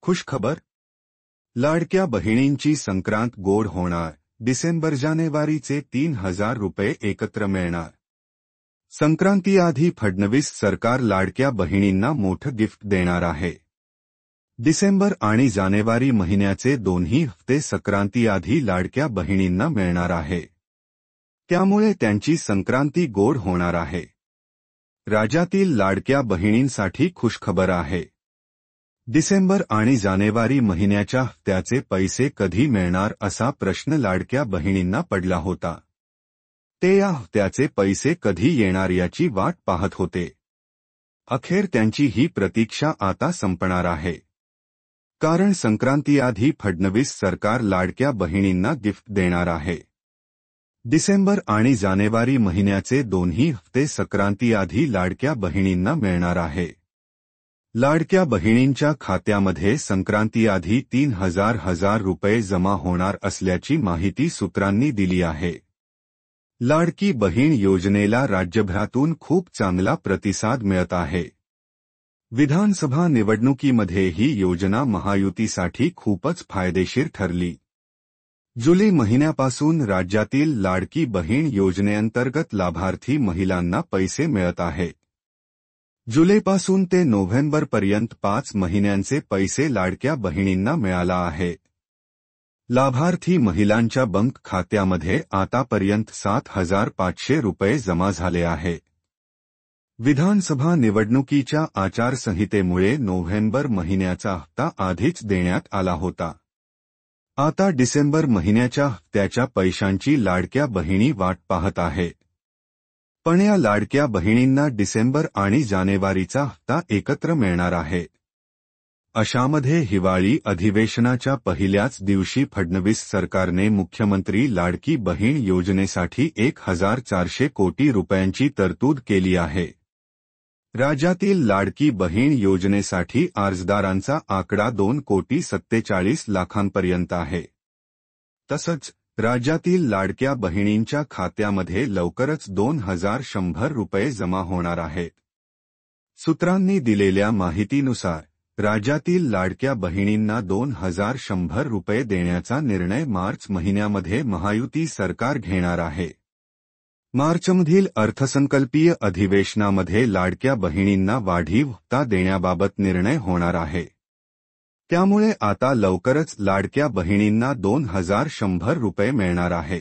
खुशखबर. लाडक्या बहिणींची संक्रांत गोड होणार. डिसेंबर-जानेवारीचे 3,000 रुपये एकत्र मिळणार. संक्रांतीआधी फडणवीस सरकार लाडक्या बहिणींना मोठं गिफ्ट देणार आहे. डिसेंबर आणि जानेवारी महिन्याचे दोन्ही हप्ते संक्रांतीआधी लाडक्या बहिणींना मिळणार आहे. त्यामुळे त्यांची संक्रांती गोड होणार आहे. राज्यातील लाडक्या बहिणींसाठी खुशखबर आहे. डिसेंबर आणि जानेवारी महिन्याच्या हप्त्याचे पैसे कधी मिळणार असा प्रश्न लाडक्या बहिणींना पडला होता. ते या हप्त्याचे पैसे कधी येणार याची वाट पाहत होते. अखेर त्यांची ही प्रतीक्षा आता संपणार आहे. कारण संक्रांतीआधी फडणवीस सरकार लाडक्या बहिणींना गिफ्ट देणार आहे. डिसेंबर आणि जानेवारी महिन्याचे दोन्ही हप्ते संक्रांतीआधी लाडक्या बहिणींना मिळणार आहे. लाडक्या बहिणींच्या खात्यामध्ये संक्रांतीआधी 3,000 रुपये जमा होणार असल्याची माहिती सूत्रांनी दिली आहे. लाडकी बहीण योजनेला राज्यभरातून खूप चांगला प्रतिसाद मिळत आहे. विधानसभा निवडणुकीमध्ये ही योजना महायुतीसाठी खूपच फायदेशीर ठरली. जुलै महिन्यापासून राज्यातील लाडकी बहीण योजनेअंतर्गत लाभार्थी महिलांना पैसे मिळत आहेत. जुलैपासून ते नोव्हेंबरपर्यंत 5 महिन्यांचे पैसे लाडक्या बहिणींना मिळाला आहे. लाभार्थी महिलांच्या बँक खात्यामध्ये आतापर्यंत 7,500 रुपये जमा झाले आहेत. विधानसभा निवडणुकीच्या आचारसंहितेमुळे नोव्हेंबर महिन्याचा हप्ता आधीच देण्यात आला होता. आता डिसेंबर महिन्याच्या हप्त्याच्या पैशांची लाडक्या बहिणी वाट पाहत आहेत. पण या लाडक्या बहिणींना डिसेंबर आणि जानेवारीचा हप्ता एकत्र मिळणार आहे. अशामध्ये हिवाळी अधिवेशनाच्या पहिल्याच दिवशी फडणवीस सरकारने मुख्यमंत्री लाडकी बहीण योजनेसाठी 1,400 कोटी रुपयांची तरतूद केली आहे. राज्यातील लाडकी बहीण योजनेसाठी अर्जदारांचा आकडा 2,47,00,000 आहे. तसंच राज्यातील लाडक्या बहिणींच्या खात्यामध्ये लवकरच 2,100 रुपये जमा होणार आहेत. सूत्रांनी दिलेल्या माहितीनुसार राज्यातील लाडक्या बहिणींना 2,100 रुपये देण्याचा निर्णय मार्च महिन्यामध्ये महायुती सरकार घेणार आहे. मार्चमधील अर्थसंकल्पीय अधिवेशनामध्ये लाडक्या बहिणींना वाढीव हप्ता देण्याबाबत निर्णय होणार आहे. त्यामुळे आता लवकरच लाडक्या बहिणींना 2,100 रुपये मिळणार आहे.